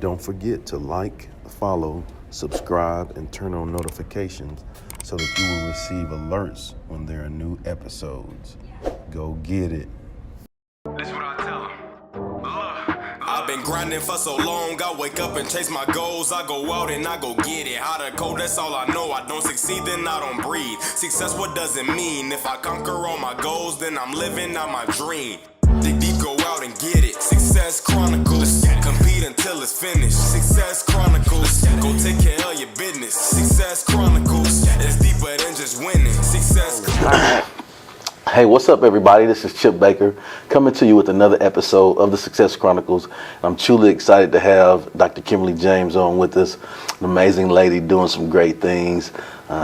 Don't forget to like, follow, subscribe, and turn on notifications so that you will receive alerts when there are new episodes. Go get it. That's what I tell them. I've been grinding for so long, I wake up and chase my goals. I go out and I go get it. How to code, that's all I know. I don't succeed, then I don't breathe. Success, what does it mean? If I conquer all my goals, then I'm living out my dream. Dig deep, go out and get it. Success Chronicles. Compete until it's finished. Success Chronicles. Go take care of your business. Success Chronicles. It's deeper than just winning. Success Chronicles. Hey, what's up, everybody? This is Chip Baker coming to you with another episode of the Success Chronicles. I'm truly excited to have Dr. Kimberly James on with us, an amazing lady doing some great things.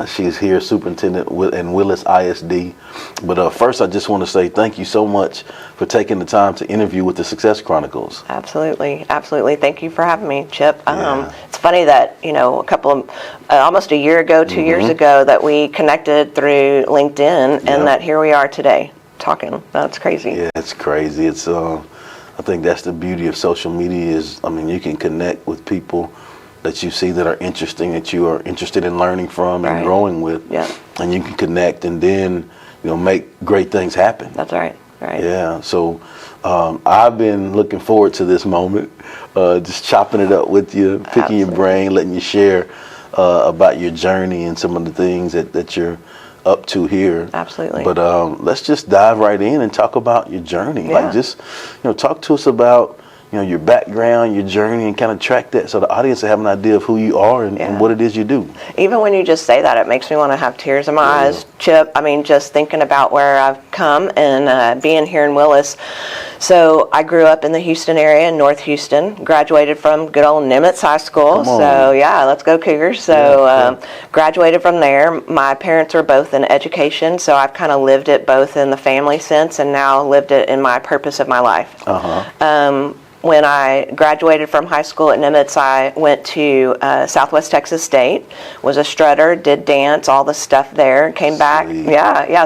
She's here, Superintendent in Willis ISD. But first, I just want to say thank you so much for taking the time to interview with the Success Chronicles. Absolutely. Thank you for having me, Chip. It's funny that, almost a year ago, 2 years ago, that we connected through LinkedIn, and that here we are today talking. That's crazy. Yeah, it's crazy. It's I think that's the beauty of social media is, you can connect with people that you see that are interesting, that you are interested in learning from and growing with. Yeah. And you can connect and then, make great things happen. That's right. Yeah. So I've been looking forward to this moment, just chopping it up with you, picking your brain, letting you share about your journey and some of the things that you're up to here. Absolutely. But let's just dive right in and talk about your journey. Yeah. Like just, talk to us about your background, your journey, and kind of track that so the audience will have an idea of who you are and what it is you do. Even when you just say that, it makes me want to have tears in my eyes, Chip. Just thinking about where I've come and being here in Willis. So I grew up in the Houston area, in North Houston, graduated from good old Nimitz High School. So let's go Cougars. So graduated from there. My parents were both in education, so I've kind of lived it both in the family sense and now lived it in my purpose of my life. When I graduated from high school at Nimitz, I went to Southwest Texas State, was a strutter, did dance, all the stuff there, came back.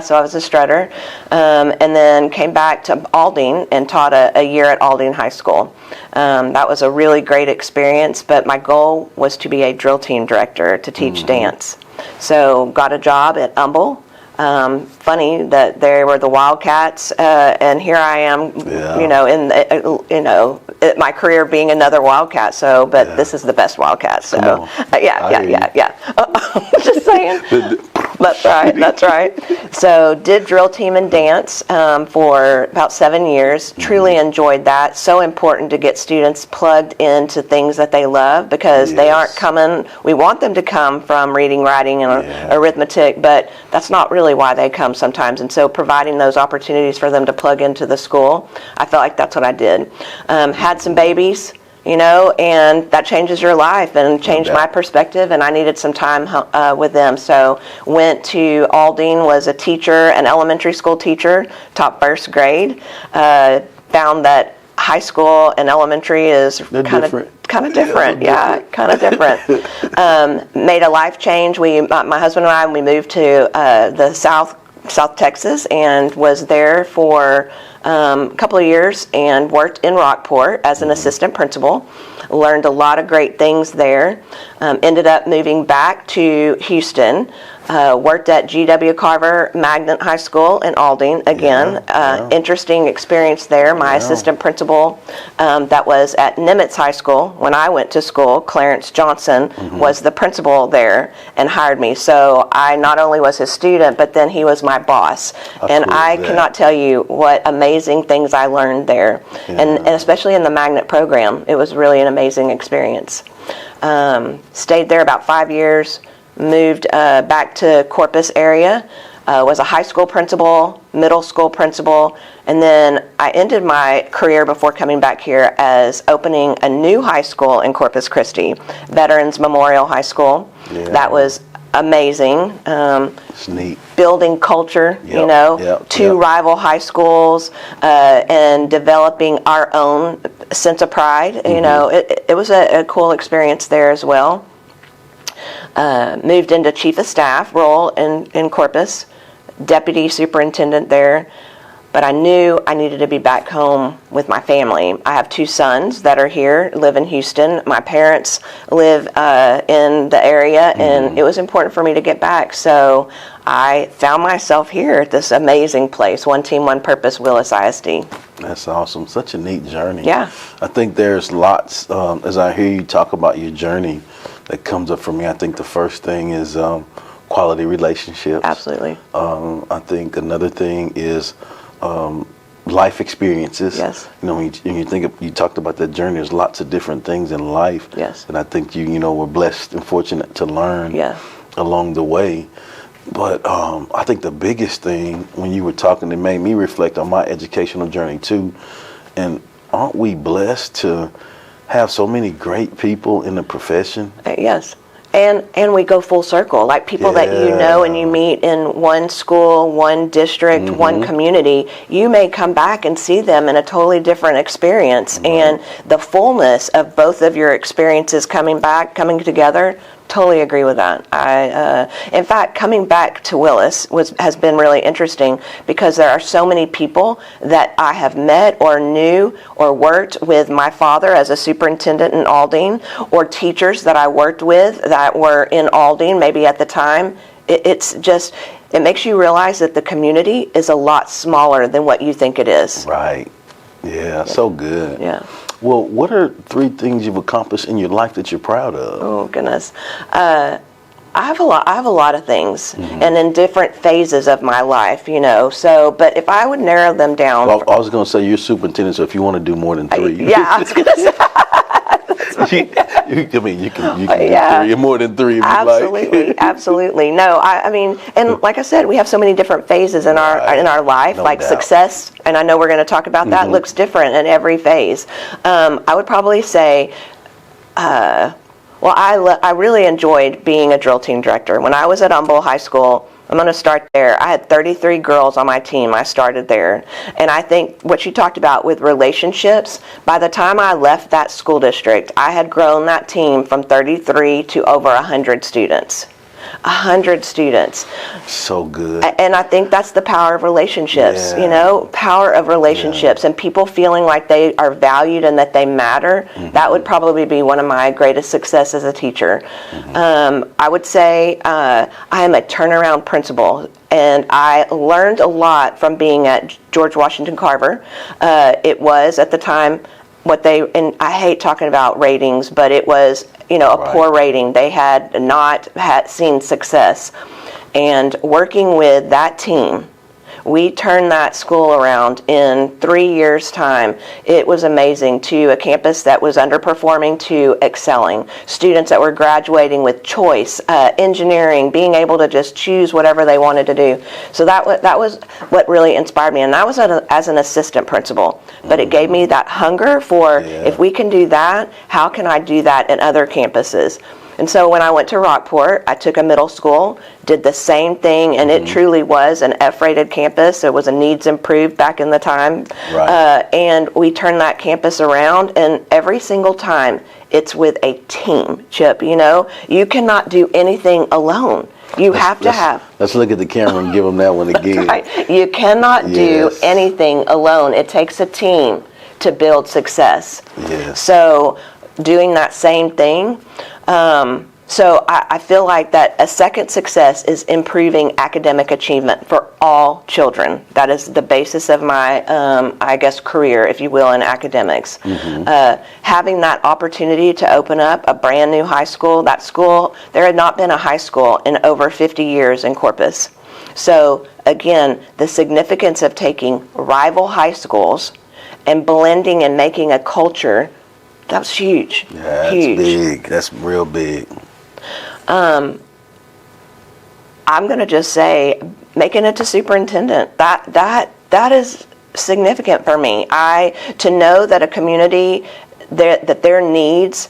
So I was a strutter. And then came back to Aldine and taught a year at Aldine High School. That was a really great experience, but my goal was to be a drill team director to teach dance. So got a job at Humble. Funny that they were the Wildcats, and here I am, in my career being another Wildcat. So, but this is the best Wildcat. So, just saying. That's right. So, did drill team and dance for about 7 years. Truly enjoyed that. So important to get students plugged into things that they love because they aren't coming. We want them to come from reading, writing, and arithmetic, but that's not really why they come sometimes. And so providing those opportunities for them to plug into the school, I felt like that's what I did. Had some babies, and that changes your life and changed my perspective, and I needed some time with them. So went to Aldine, was a teacher, an elementary school teacher, taught first grade. Found that high school and elementary is kind of different. Kind of different. Made a life change. My husband and I, we moved to the South Texas and was there for a couple of years and worked in Rockport as an assistant principal. Learned a lot of great things there. Ended up moving back to Houston. Worked at G.W. Carver Magnet High School in Aldine again. Interesting experience there. My assistant principal that was at Nimitz High School when I went to school, Clarence Johnson, was the principal there and hired me. So I not only was his student, but then he was my boss. And I cannot tell you what amazing things I learned there. And especially in the Magnet program, it was really an amazing experience. Stayed there about 5 years. Moved back to Corpus area, was a high school principal, middle school principal, and then I ended my career before coming back here as opening a new high school in Corpus Christi, Veterans Memorial High School. That was amazing. It's neat. Building culture, two rival high schools, and developing our own sense of pride. It was a cool experience there as well. Moved into chief of staff role in Corpus, deputy superintendent there. but I knew I needed to be back home with my family. I have 2 sons that are here, live in Houston. My parents live in the area, and it was important for me to get back. So I found myself here at this amazing place, One Team, One Purpose, Willis ISD. That's awesome. Such a neat journey. Yeah. I think there's lots, as I hear you talk about your journey, that comes up for me. I think the first thing is quality relationships. Absolutely. I think another thing is life experiences. Yes. You know, when you think of, you talked about that journey, there's lots of different things in life. Yes. And I think you were blessed and fortunate to learn along the way. But I think the biggest thing when you were talking, it made me reflect on my educational journey too. And aren't we blessed to have so many great people in the profession? Yes. And we go full circle, like people that you know and you meet in one school, one district, one community, you may come back and see them in a totally different experience. And the fullness of both of your experiences coming together, totally agree with that. In fact, coming back to Willis has been really interesting because there are so many people that I have met or knew or worked with my father as a superintendent in Aldine, or teachers that I worked with that were in Aldine maybe at the time. It makes you realize that the community is a lot smaller than what you think it is. Right. Yeah, so good. Yeah. Well, what are 3 things you've accomplished in your life that you're proud of? Oh goodness, I have a lot of things, and in different phases of my life, So, but if I would narrow them down, Well, I was going to say you're superintendent, so if you want to do more than 3, I was going to say. you can do 3 or more than 3 if Absolutely, you like. Absolutely. No, I mean, and like I said, we have so many different phases in our life. No like doubt. Success, and I know we're going to talk about that, looks different in every phase. I would probably say, I really enjoyed being a drill team director. When I was at Humboldt High School, I'm going to start there. I had 33 girls on my team. I started there. And I think what you talked about with relationships, by the time I left that school district, I had grown that team from 33 to over 100 students. 100 students. So good. And I think that's the power of relationships, power of relationships, and people feeling like they are valued and that they matter. That would probably be one of my greatest successes as a teacher. I would say I am a turnaround principal, and I learned a lot from being at George Washington Carver. It was at the time and I hate talking about ratings, but it was, a poor rating. They had not seen success. And working with that team, we turned that school around in 3 years' time. It was amazing. To a campus that was underperforming to excelling. Students that were graduating with choice, engineering, being able to just choose whatever they wanted to do. So that was what really inspired me. And that was as an assistant principal. But it gave me that hunger for, if we can do that, how can I do that in other campuses? And so when I went to Rockport, I took a middle school, did the same thing, and it truly was an F-rated campus. It was a needs improved back in the time. Right. And we turned that campus around, and every single time it's with a team, Chip. You cannot do anything alone. You have to have. Let's look at the camera and give them that one again. Right. You cannot do anything alone. It takes a team to build success. Yes. So doing that same thing. So I feel like that a second success is improving academic achievement for all children. That is the basis of my, career, if you will, in academics. Having that opportunity to open up a brand new high school. That school, there had not been a high school in over 50 years in Corpus. So again, the significance of taking rival high schools and blending and making a culture, that's huge. Yeah, that's huge. big. That's real big. I'm going to just say, making it to superintendent, that is significant for me. To know that a community, that their needs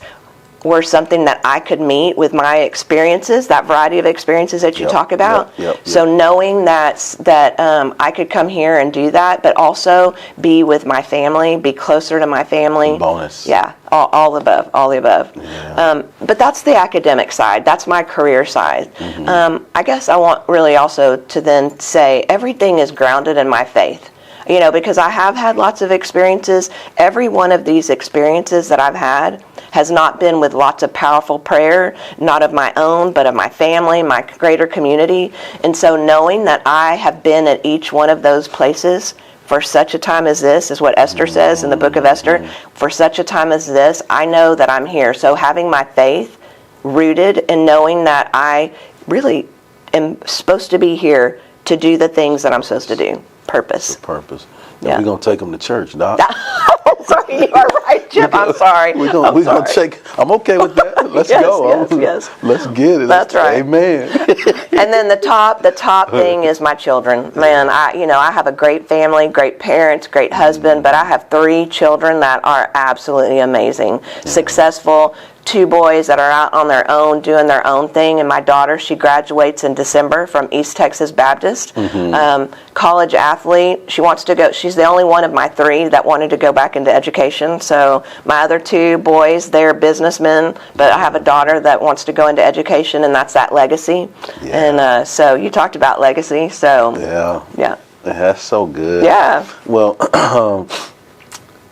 were something that I could meet with my experiences, that variety of experiences that you talk about. So knowing that I could come here and do that, but also be with my family, be closer to my family. Bonus. Yeah, all the above. Yeah. But that's the academic side. That's my career side. I guess I want really also to then say everything is grounded in my faith. because I have had lots of experiences. Every one of these experiences that I've had has not been with lots of powerful prayer, not of my own, but of my family, my greater community. And so knowing that I have been at each one of those places for such a time as this, is what Esther says in the book of Esther, for such a time as this, I know that I'm here. So having my faith rooted in knowing that I really am supposed to be here to do the things that I'm supposed to do. Purpose. Purpose. Yeah. We're going to take them to church, Doc. Sorry, you are right, Chip. I'm sorry. We're going to check. I'm okay with that. Let's go. Yes. Let's get it. That's right. Amen. And then the top thing is my children. Man, I have a great family, great parents, great husband, but I have 3 children that are absolutely amazing, successful. 2 boys that are out on their own doing their own thing, and my daughter, she graduates in December from East Texas Baptist. College athlete. She wants to go. She's the only one of my 3 that wanted to go back into education. So my other 2 boys, they're businessmen, but I have a daughter that wants to go into education, and that's that legacy. And so you talked about legacy. So yeah, That's so good. Yeah. Well,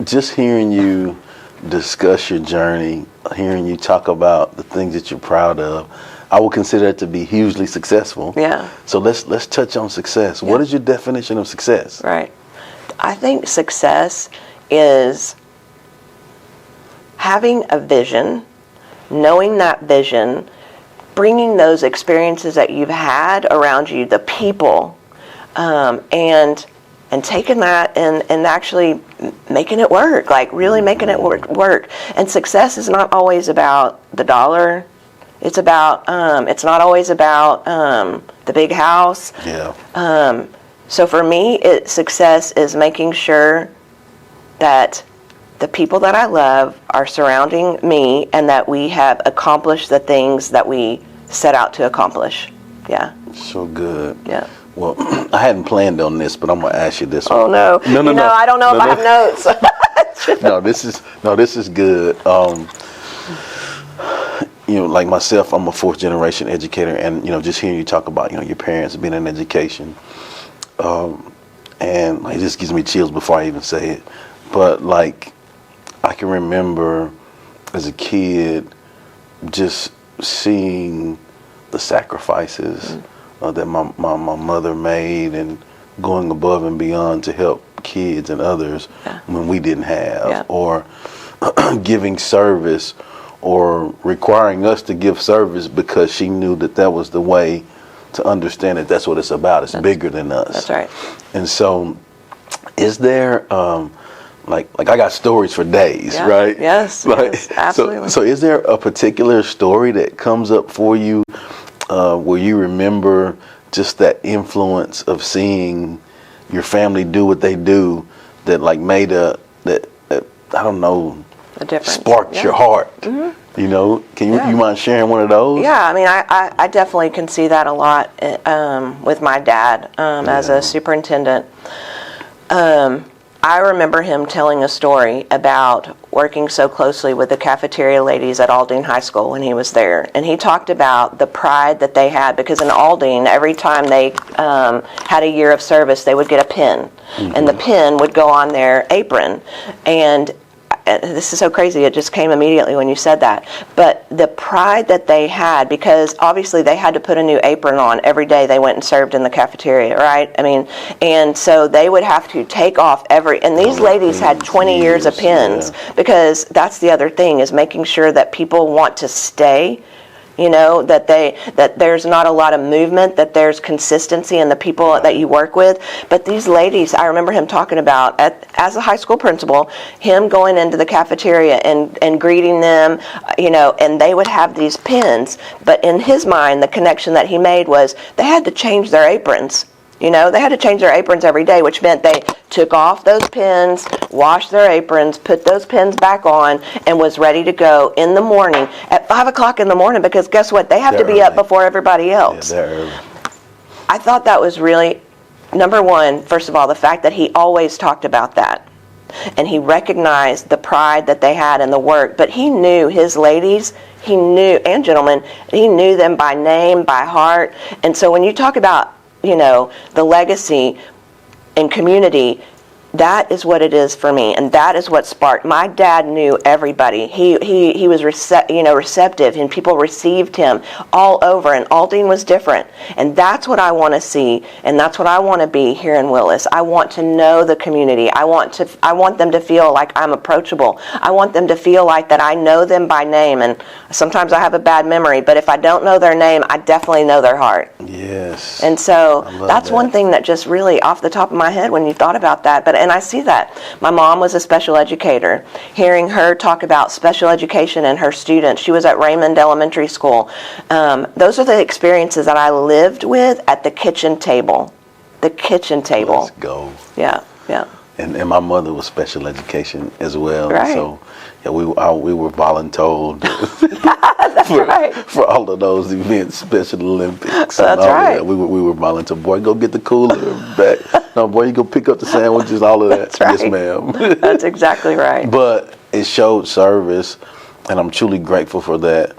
just hearing you discuss your journey, hearing you talk about the things that you're proud of, I would consider it to be hugely successful. Yeah. So let's touch on success. Yeah. What is your definition of success? Right. I think success is having a vision, knowing that vision, bringing those experiences that you've had around you, the people, and taking that and actually making it work, like really making it work. And success is not always about the dollar. It's about, it's not always about the big house. Yeah. So for me, success is making sure that the people that I love are surrounding me and that we have accomplished the things that we set out to accomplish. Yeah. So good. Yeah. Well, I hadn't planned on this, but I'm going to ask you this one. Oh no. No. I don't know if I have notes. No, this is good. Like myself, I'm a 4th generation educator, and just hearing you talk about your parents being in education, and it just gives me chills before I even say it. But I can remember as a kid just seeing the sacrifices that my mother made, and going above and beyond to help kids and others when we didn't have, or giving service, or requiring us to give service because she knew that was the way to understand that that's what it's about. It's bigger than us. That's right. And so, is there I got stories for days, right? Yes, yes, absolutely. So is there a particular story that comes up for you where you remember just that influence of seeing your family do what they do that made that I don't know, a difference, sparked your heart? Can you mind sharing one of those? Yeah, I mean, I definitely can see that a lot with my dad as a superintendent. I remember him telling a story about working so closely with the cafeteria ladies at Aldine High School when he was there. And he talked about the pride that they had, because in Aldine, every time they had a year of service, they would get a pin. And the pin would go on their apron. And this is so crazy, it just came immediately when you said that. But the pride that they had, because obviously they had to put a new apron on every day they went and served in the cafeteria, right? I mean, and so they would have to take off and these ladies had 20 years of pins, because that's the other thing, is making sure that people want to stay. That there's not a lot of movement, that there's consistency in the people that you work with. But these ladies, I remember him talking about, as a high school principal, him going into the cafeteria and greeting them, and they would have these pins. But in his mind, the connection that he made was they had to change their aprons. They had to change their aprons every day, which meant they took off those pins, washed their aprons, put those pins back on, and was ready to go in the morning at 5 o'clock in the morning, because guess what? They have to be up before everybody else. Yeah, they're early. I thought that was really, number one, first of all, the fact that he always talked about that. And he recognized the pride that they had in the work. But he knew his ladies, and gentlemen, he knew them by name, by heart. And so when you talk about the legacy and community, That is what it is for me, and that is what sparked. My dad knew everybody. He was receptive, and people received him all over. And Aldine was different, and that's what I want to see, and that's what I want to be here in Willis. I want to know the community. I want them to feel like I'm approachable. I want them to feel like that I know them by name. And sometimes I have a bad memory, but if I don't know their name, I definitely know their heart. Yes. And so that's that. one thing that just really off the top of my head when you thought about that. And I see that. My mom was a special educator. Hearing her talk about special education and her students, she was at Raymond Elementary School. Those are the experiences that I lived with at the kitchen table. The kitchen table. Let's go. Yeah, yeah. And my mother was special education as well. Right. So yeah, we were voluntold That's right. for all of those events, Special Olympics. That's and all right. That. We were voluntold. Boy, go get the cooler back. No, boy, you go pick up the sandwiches, all of that. That's right. Yes, ma'am. That's exactly right. But it showed service, and I'm truly grateful for that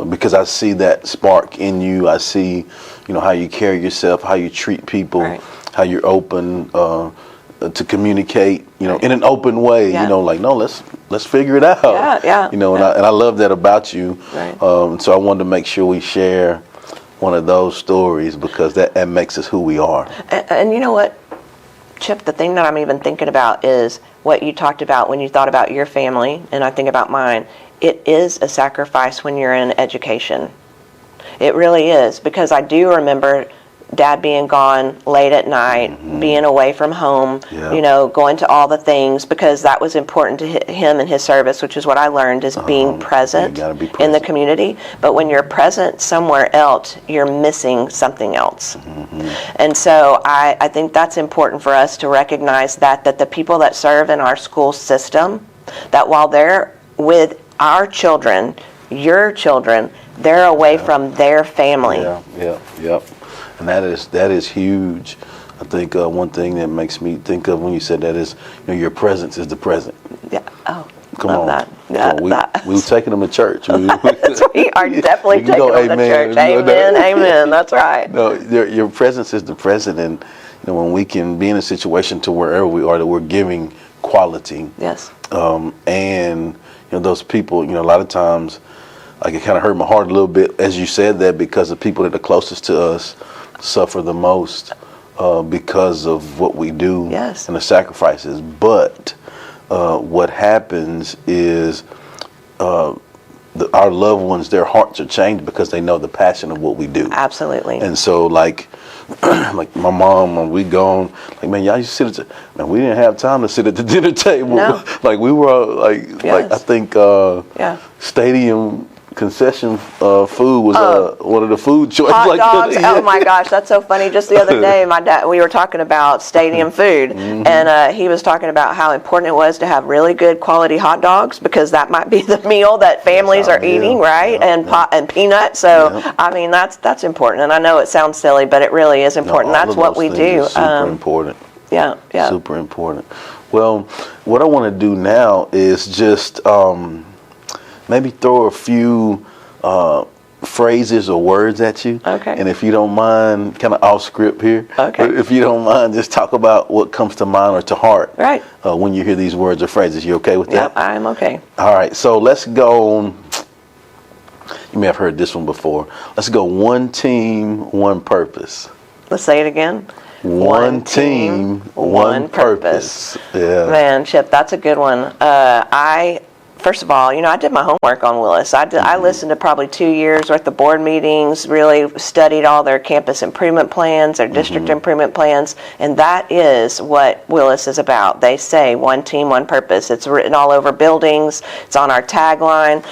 because I see that spark in you. I see, how you carry yourself, how you treat people, Right. how you're open to communicate, in an open way. Yeah. No, let's figure it out. Yeah. And I love that about you. Right. So I wanted to make sure we share one of those stories because that makes us who we are. And you know what, Chip, the thing that I'm even thinking about is what you talked about when you thought about your family, and I think about mine. It is a sacrifice when you're in education. It really is, because I do remember Dad being gone late at night, being away from home, going to all the things, because that was important to him and his service, which is what I learned, is being present, You gotta be in the present. community. But when you're present somewhere else, you're missing something else. And so I think that's important for us to recognize that the people that serve in our school system, that while they're with our children, your children, they're away from their family. Yeah. And that is huge. I think one thing that makes me think of when you said that is, your presence is the present. Yeah. Oh, Come love on. that. Come on. We were taking them to church. We are definitely You can taking go, them to amen. church. Amen. That's right. No, your presence is the present, and when we can be in a situation to wherever we are, that we're giving quality. Yes. And those people, a lot of times, like, it kind of hurt my heart a little bit as you said that, because the people that are closest to us suffer the most because of what we do. Yes. And the sacrifices. But what happens is our loved ones, their hearts are changed because they know the passion of what we do. Absolutely. And so, like my mom, when we gone, like, man, y'all used to sit man, we didn't have time to sit at the dinner table. No. Like, we were like I think stadium concession food was one of the food choices. Hot dogs. Oh my gosh, that's so funny. Just the other day, my dad, we were talking about stadium food, and he was talking about how important it was to have really good quality hot dogs, because that might be the meal that families are eating, right? And peanuts. So I mean, that's important. And I know it sounds silly, but it really is important. No, that's what we do. Super important. Yeah. Super important. Well, what I want to do now is just maybe throw a few phrases or words at you. Okay. And if you don't mind, kind of off script here. Okay. If you don't mind, just talk about what comes to mind or to heart. Right. When you hear these words or phrases. You okay with that? Yep, I'm okay. All right. So let's go. You may have heard this one before. Let's go. One team, one purpose. Let's say it again. One team, one purpose. Yeah. Man, Chip, that's a good one. First of all, I did my homework on Willis. I listened to probably 2 years worth of board meetings, really studied all their campus improvement plans, their district improvement plans, and that is what Willis is about. They say one team, one purpose. It's written all over buildings. It's on our tagline.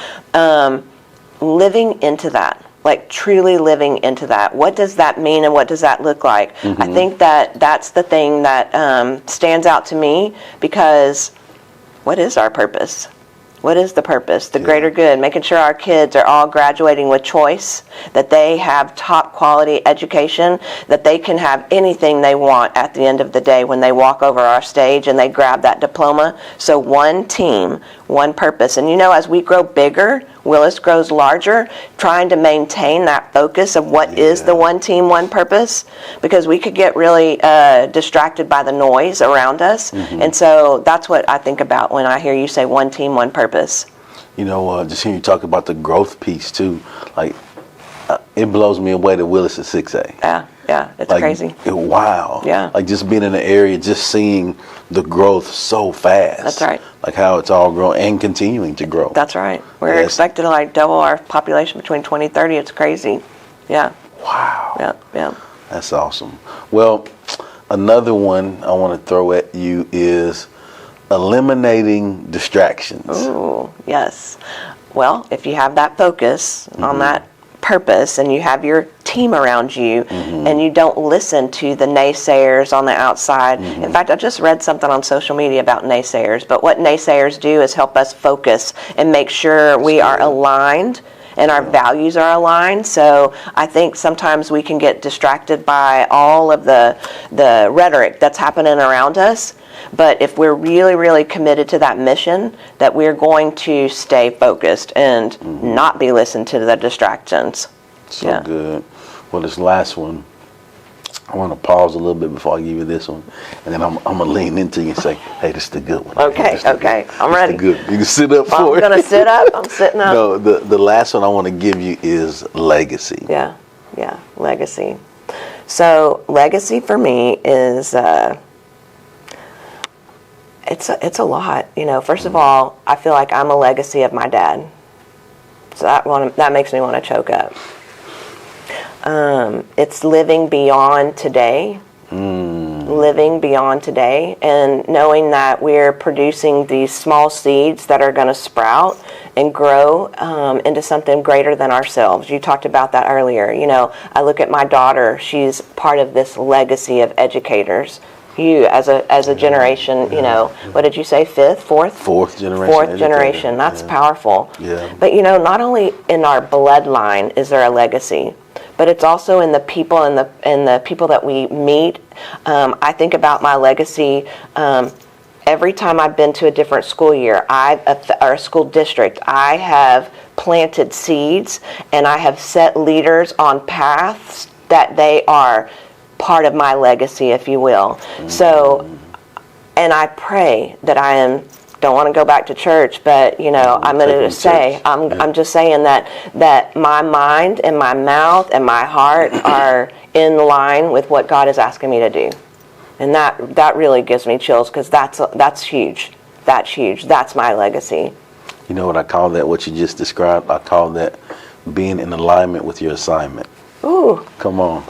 Living into that. Like, truly living into that. What does that mean, and what does that look like? I think that's the thing that stands out to me, because what is our purpose? What is the purpose? The greater good, making sure our kids are all graduating with choice, that they have top quality education, that they can have anything they want at the end of the day when they walk over our stage and they grab that diploma. So one team, one purpose. And as we grow bigger, Willis grows larger, trying to maintain that focus of what is the one team, one purpose, because we could get really distracted by the noise around us. And so that's what I think about when I hear you say one team, one purpose. Just hearing you talk about the growth piece too, like it blows me away that Willis is 6A. Yeah, it's like, crazy. Wow. Yeah. Like just being in the area, just seeing the growth so fast. That's right. Like how it's all growing and continuing to grow. That's right. We're expected to like double our population between 2030. It's crazy. Yeah. Wow. Yeah. That's awesome. Well, another one I want to throw at you is eliminating distractions. Ooh, yes. Well, if you have that focus on that purpose and you have your team around you and you don't listen to the naysayers on the outside. In fact, I just read something on social media about naysayers, but what naysayers do is help us focus and make sure we are aligned and our values are aligned. So I think sometimes we can get distracted by all of the rhetoric that's happening around us. But if we're really, really committed to that mission, that we're going to stay focused and not be listened to the distractions. So good. Well, this last one, I want to pause a little bit before I give you this one, and then I'm going to lean into you and say, hey, this is the good one. Okay, I'm ready. Good. You can sit up for it. I'm going to sit up. I'm sitting up. No, the last one I want to give you is legacy. Yeah, legacy. So legacy for me is... It's a lot, First of all, I feel like I'm a legacy of my dad, so that makes me want to choke up. It's living beyond today, and knowing that we're producing these small seeds that are going to sprout and grow into something greater than ourselves. You talked about that earlier. I look at my daughter; she's part of this legacy of educators. You as a generation, what did you say? Fourth generation. That's powerful. Yeah. But not only in our bloodline is there a legacy, but it's also in the people and the people that we meet. I think about my legacy. Every time I've been to a different school year, or a school district, I have planted seeds and I have set leaders on paths that they are part of my legacy, if you will. So, and I pray that don't want to go back to church, but I'm going to say, I'm just saying that my mind and my mouth and my heart are in line with what God is asking me to do. And that really gives me chills, because that's huge. That's huge. That's my legacy. You know what I call that, what you just described? I call that being in alignment with your assignment. Ooh. Come on.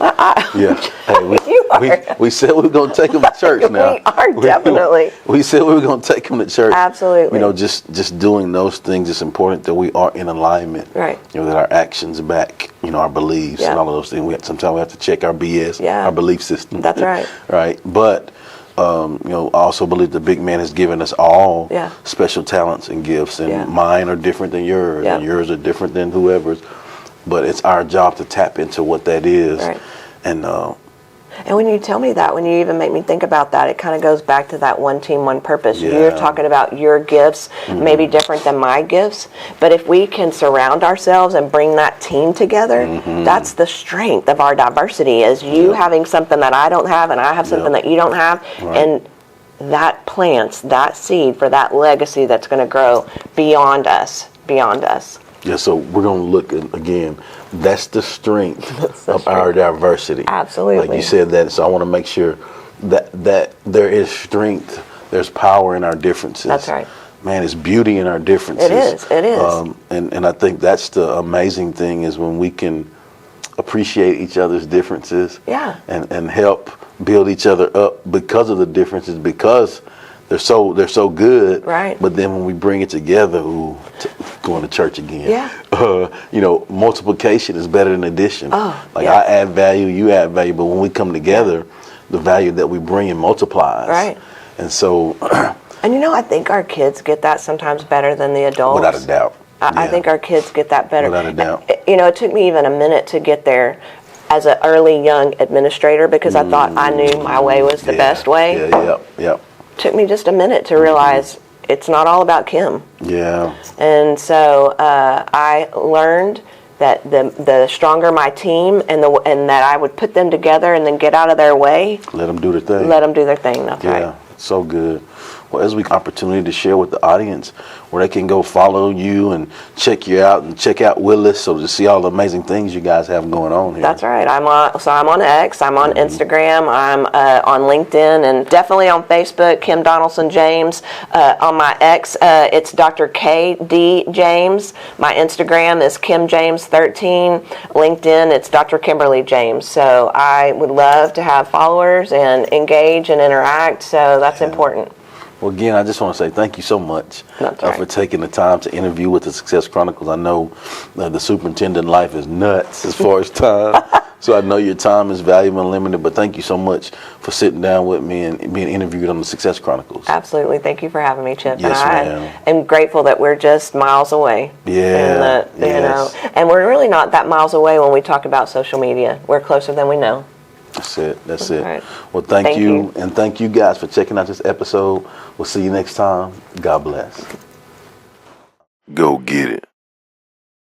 Yeah. Hey, we said we were going to take them to church now. We are definitely. We said we were going to take them to church. Absolutely. Just doing those things, it's important that we are in alignment. Right. That our actions back, our beliefs and all of those things. Sometimes we have to check our BS, our belief system. That's right. Right. But, I also believe the big man has given us all special talents and gifts, and mine are different than yours, and yours are different than whoever's. But it's our job to tap into what that is. Right. And when you tell me that, when you even make me think about that, it kind of goes back to that one team, one purpose. Yeah. You're talking about your gifts, maybe different than my gifts, but if we can surround ourselves and bring that team together, that's the strength of our diversity, is you having something that I don't have and I have something that you don't have, and that plants that seed for that legacy that's going to grow beyond us. Yeah, so we're going to look at, again, that's the strength of our diversity. Absolutely. Like you said that, so I want to make sure that there is strength, there's power in our differences. That's right. Man, it's beauty in our differences. It is. And I think that's the amazing thing, is when we can appreciate each other's differences and help build each other up because of the differences, because they're so good. Right. But then when we bring it together, going to church again. Yeah. Multiplication is better than addition. I add value, you add value, but when we come together, the value that we bring in multiplies. Right. And so. And I think our kids get that sometimes better than the adults. Without a doubt. I think our kids get that better. Without a doubt. It took me even a minute to get there as an early young administrator, because I thought I knew my way was the best way. Yeah. Took me just a minute to realize it's not all about Kim. Yeah. And so I learned that the stronger my team and that I would put them together and then get out of their way. Let them do their thing. Let them do their thing. That's Yeah, right. so good. Well, as we opportunity to share with the audience where they can go follow you and check you out and check out Willis, so to see all the amazing things you guys have going on here. That's right. I'm on X, I'm on Instagram, I'm on LinkedIn, and definitely on Facebook, Kim Donaldson James. On my X, it's Dr. K.D. James. My Instagram is Kim James 13. LinkedIn, it's Dr. Kimberly James. So I would love to have followers and engage and interact, so that's important. Well, again, I just want to say thank you so much for taking the time to interview with the Success Chronicles. I know the superintendent life is nuts as far as time, so I know your time is valuable and limited, but thank you so much for sitting down with me and being interviewed on the Success Chronicles. Absolutely. Thank you for having me, Chip. Yes, and ma'am. I am grateful that we're just miles away. Yeah, And you know, and we're really not that miles away when we talk about social media. We're closer than we know. That's it. That's it. Right. Well, thank you. And thank you guys for checking out this episode. We'll see you next time. God bless. Go get it.